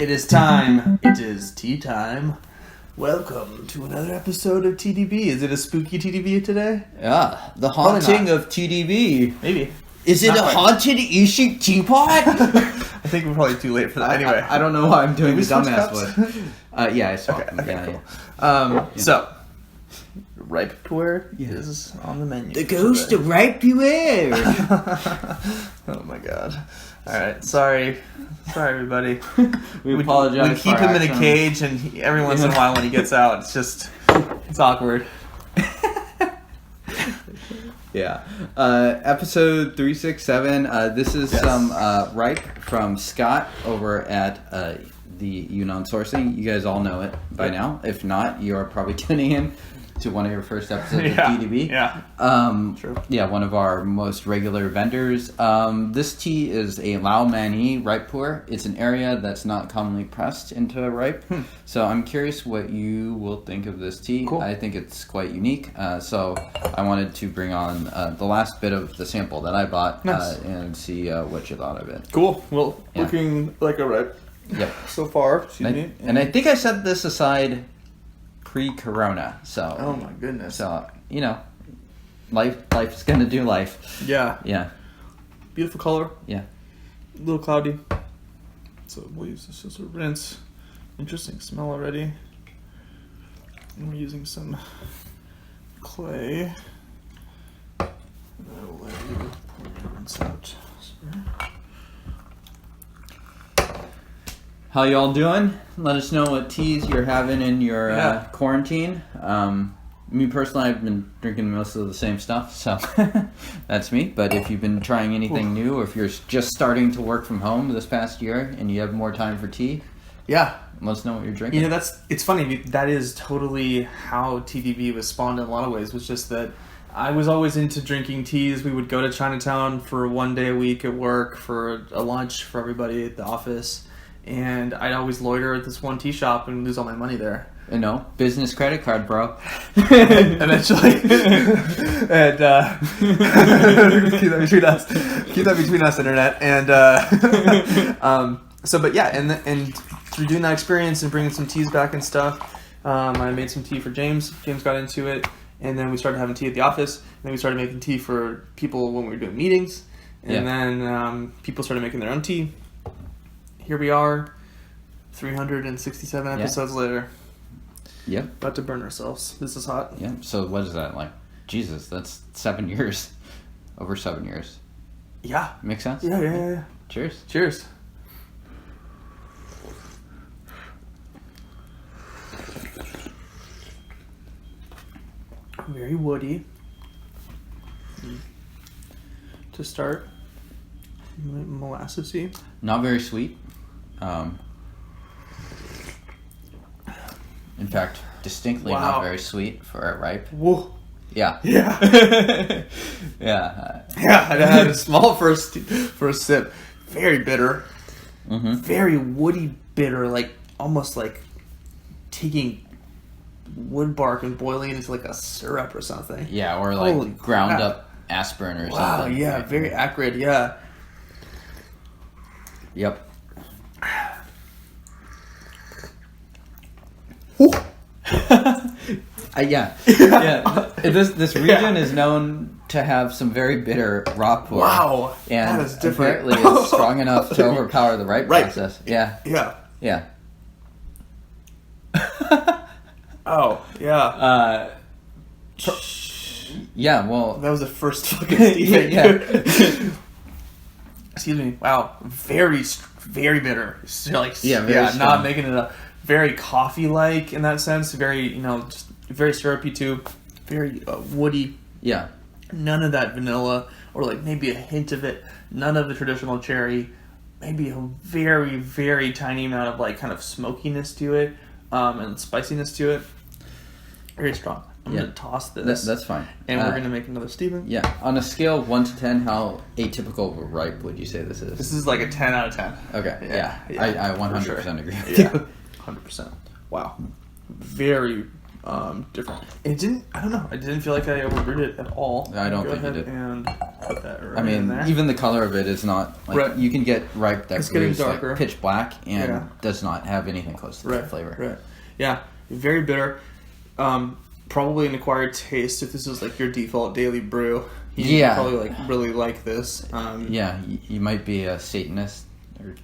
It is time. It is tea time. Welcome to another episode of TDB. Is it a spooky TDB today? Yeah, the haunting of TDB. Maybe. Is it a haunted Ishik teapot? I think we're probably too late for that. Anyway, I don't know why I'm doing the dumbass cups? one. Yeah, I swapped them. Okay, Yeah, cool. So, ripe Pu'erh is on the menu. The ghost of ripe Pu'erh. Oh my god. Alright, sorry everybody. We apologize. We keep him in a cage, and every once in a while when he gets out, it's awkward. Yeah. Episode 367. This is some ripe from Scott over at the Yunnan sourcing. You guys all know it by now. If not, you are probably tuning in to one of your first episodes of TeaDB. Yeah. True. Yeah, one of our most regular vendors. This tea is a Lao Mani ripe pu'erh. It's an area that's not commonly pressed into a ripe. So I'm curious what you will think of this tea. Cool. I think it's quite unique. So I wanted to bring on the last bit of the sample that I bought and see what you thought of it. Cool. Well, looking like a ripe. Yep. So far. Excuse me. And I think I set this aside pre-corona, so oh my goodness. So life's gonna do life. Yeah. Beautiful color. Yeah. A little cloudy. So we'll use this as a rinse. Interesting smell already. And we're using some clay. I'll let you pour your rinse out. Sorry. How y'all doing? Let us know what teas you're having in your quarantine. Me personally, I've been drinking most of the same stuff, so that's me. But if you've been trying anything new, or if you're just starting to work from home this past year and you have more time for tea, let us know what you're drinking. You know, it's funny. That is totally how TDB was spawned in a lot of ways. Was just that I was always into drinking teas. We would go to Chinatown for one day a week at work for a lunch for everybody at the office. And I'd always loiter at this one tea shop and lose all my money there. You know, business credit card, bro. Eventually. And keep that between us, internet. And and through doing that experience and bringing some teas back and stuff, I made some tea for James. James got into it, and then we started having tea at the office. And then we started making tea for people when we were doing meetings. And then people started making their own tea. Here we are, 367 episodes later. Yep. About to burn ourselves. This is hot. Yeah. So what is that like? Jesus, that's 7 years. Over 7 years. Yeah. Makes sense? Yeah. Cheers. Cheers. Very woody. To start. Molassesy. Not very sweet. In fact, distinctly not very sweet for a ripe. Whoa. Yeah. Yeah. Yeah. I had a small first sip. Very bitter. Mm-hmm. Very woody bitter, like almost like taking wood bark and boiling it into like a syrup or something. Yeah, or like ground up aspirin or something. Wow, yeah, very acrid, yeah. Yep. This region is known to have some very bitter raw pu'erh. Wow, and that is different. Apparently it's strong enough to overpower the ripe process. Yeah. Oh, yeah. Well, that was the first fucking Steve. Excuse me. Wow, very bitter. Not making it up. Very coffee-like in that sense. Very, just very syrupy too. Very woody. Yeah. None of that vanilla, or like maybe a hint of it. None of the traditional cherry. Maybe a very, very tiny amount of like kind of smokiness to it, and spiciness to it. Very strong. I'm gonna toss this. That's fine. And we're gonna make another Stephen. Yeah. On a scale of 1 to 10, how atypical of a ripe would you say this is? This is like a 10 out of 10. Okay. Yeah. I 100% agree with you. you. 100%. Wow. Very different. It didn't. I don't know. I didn't feel like I overbrewed it at all. I don't Go think you ahead did. And put that right I mean, in there. even the color of it is not like Right. you can get ripe that It's getting brews like darker. pitch black and Yeah. does not have anything close to that flavor. Right. Yeah. Very bitter. Probably an acquired taste. If this is like your default daily brew, you probably like really like this. Yeah, you might be a Satanist. Or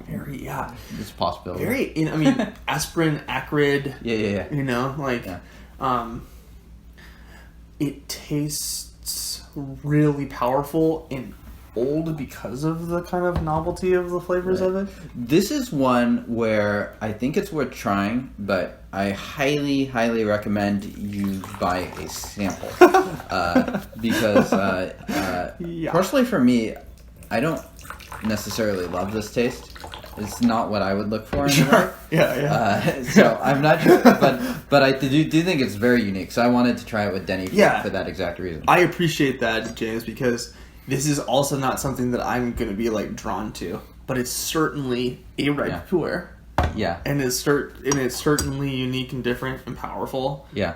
Very. Yeah. it's a possibility. Very. I mean, aspirin, acrid. Yeah. You know, like, Yeah. It tastes really powerful and old because of the kind of novelty of the flavors of it. This is one where I think it's worth trying, but I highly, highly recommend you buy a sample. Because personally for me, I don't necessarily love this taste. It's not what I would look for anymore. Yeah. So I'm not sure, but I do think it's very unique. So I wanted to try it with Denny for that exact reason. I appreciate that, James, because this is also not something that I'm going to be like drawn to, but it's certainly a ripe Pu'erh. Yeah. And it's certainly unique and different and powerful. Yeah.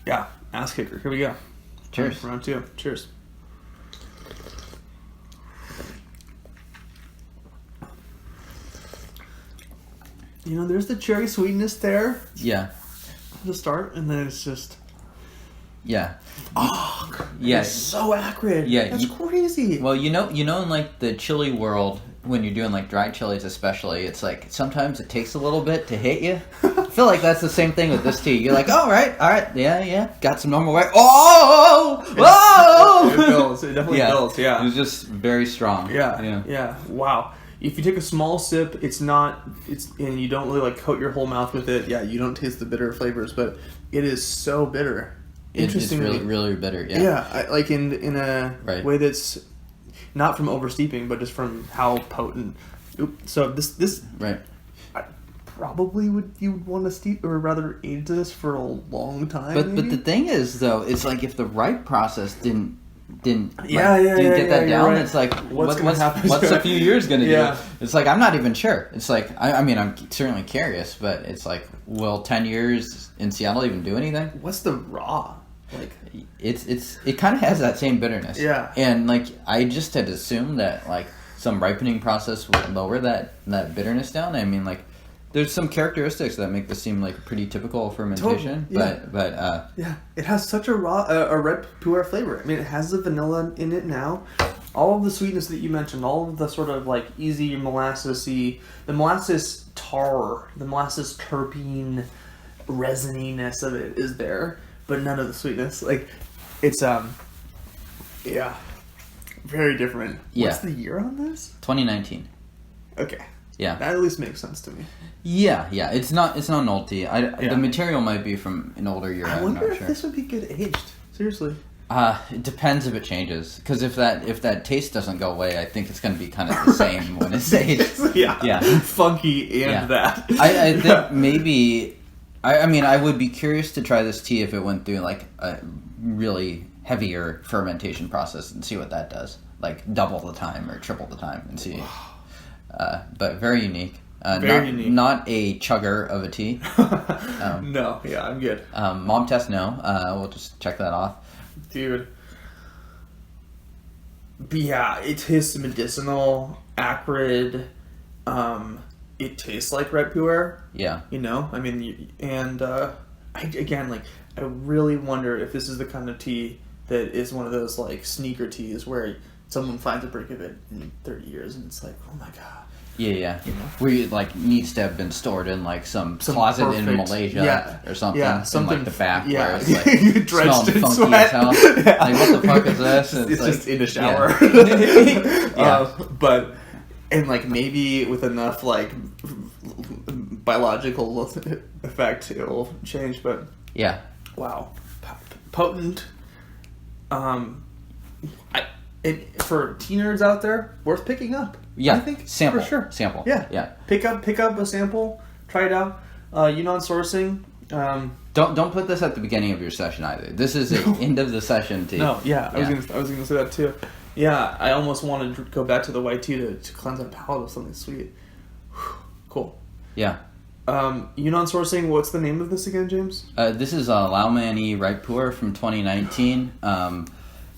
Yeah. Ass kicker. Here we go. Cheers. Round 2. Cheers. You know, there's the cherry sweetness there Yeah. to start, and then it's just... Yeah. Oh, Yeah. it's so acrid. Yeah, That's crazy. Well, you know, in like the chili world, when you're doing like dried chilies especially, it's like sometimes it takes a little bit to hit you. I feel like that's the same thing with this tea. You're like, all right, yeah, got some normal way. It builds. It definitely builds. Yeah. It was just very strong. Yeah. Wow. If you take a small sip, and you don't really like coat your whole mouth with it. Yeah, you don't taste the bitter flavors, but it is so bitter. It's really, really bitter. Yeah. Yeah, like in a way that's not from oversteeping, but just from how potent. So this right. Probably you would want to steep or rather age this for a long time. But the thing is though, it's like if the ripe process didn't get that down, right. it's like what's happen? What's a few years gonna Yeah. do? It's like I'm not even sure. It's like I mean I'm certainly curious, but it's like will 10 years in Seattle even do anything? What's the raw? Like it kind of has that same bitterness. Yeah. And like I just had assumed that like some ripening process would lower that bitterness down. I mean like there's some characteristics that make this seem like a pretty typical fermentation, but yeah, it has such a red Pu'erh flavor. I mean, it has the vanilla in it now. All of the sweetness that you mentioned, all of the sort of like easy molassesy, the molasses tar, the molasses terpene resininess of it is there, but none of the sweetness. Like it's very different. Yeah. What's the year on this? 2019. Okay. Yeah. That at least makes sense to me. Yeah. It's not an old tea. The material might be from an older year. I wonder if sure. this would be good aged. Seriously. It depends if it changes. Because if that taste doesn't go away, I think it's going to be kind of the same when it's aged. Yeah. Funky and that. I think maybe. I mean, I would be curious to try this tea if it went through like a really heavier fermentation process and see what that does. Like double the time or triple the time and see. But very unique. Unique. Not a chugger of a tea. No, yeah, I'm good. Mom test, no. We'll just check that off. Dude. But yeah, it tastes medicinal, acrid. It tastes like red Pu'erh. Yeah. You know? I mean, I really wonder if this is the kind of tea that is one of those, like, sneaker teas where someone finds a brick of it in 30 years and it's like, oh my god. Yeah. You know? Where it like needs to have been stored in like some closet perfect, in Malaysia or something. In like the back where it's like drenched in funky sweat. as hell. Like what the fuck is this? It's like, just in a shower. Yeah. But and like maybe with enough like biological effect it'll change. But yeah. Wow, potent. For tea nerds out there, worth picking up. Yeah, I think sample for sure. Sample. Yeah. Pick up a sample. Try it out. Yunnan sourcing. Don't put this at the beginning of your session either. This is the end of the session tea. No, yeah. I was gonna say that too. Yeah, I almost wanted to go back to the white tea to cleanse my palate of something sweet. Cool. Yeah. Yunnan sourcing. What's the name of this again, James? This is Lao Mani Pu'erh from 2019.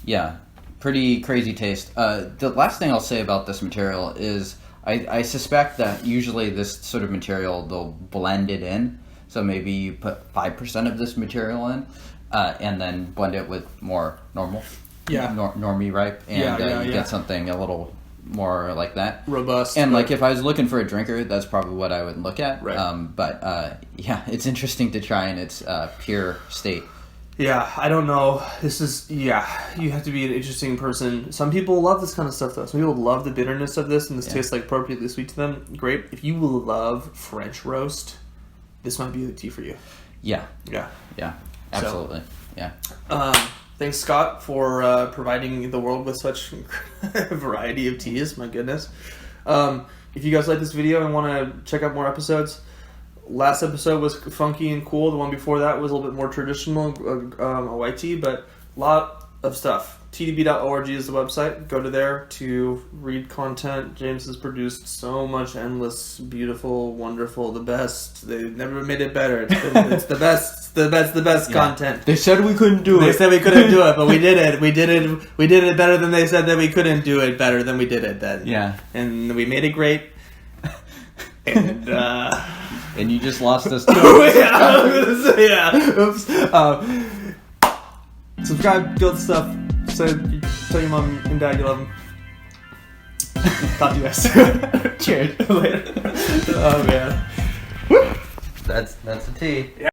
Yeah, pretty crazy taste. The last thing I'll say about this material is I suspect that usually this sort of material, they'll blend it in. So maybe you put 5% of this material in, and then blend it with more normal, normie ripe, and you get something a little more like that. Robust. And like if I was looking for a drinker, that's probably what I would look at. Right. But yeah, it's interesting to try in its pure state. Yeah, I don't know. This is, you have to be an interesting person. Some people love this kind of stuff, though. Some people love the bitterness of this, and this tastes like appropriately sweet to them. Great. If you love French roast, this might be the tea for you. Yeah. Yeah. Yeah. Absolutely. Yeah. Thanks, Scott, for providing the world with such a variety of teas. My goodness. If you guys like this video and want to check out more episodes, last episode was funky and cool. The one before that was a little bit more traditional, a white tea, but a lot of stuff. TeaDB.org is the website. Go to there to read content. James has produced so much endless, beautiful, wonderful, the best. They never made it better. It's the best. The best content. They said we couldn't do it. They said we couldn't do it, but we did it. We did it better than they said that we couldn't do it better than we did it then. Yeah. And we made it great. And and you just lost us. Oops. Subscribe, do all the stuff. So tell your mom and dad you love them. Talk to you guys. Cheers. Later. Oh man. That's a tea. Yeah.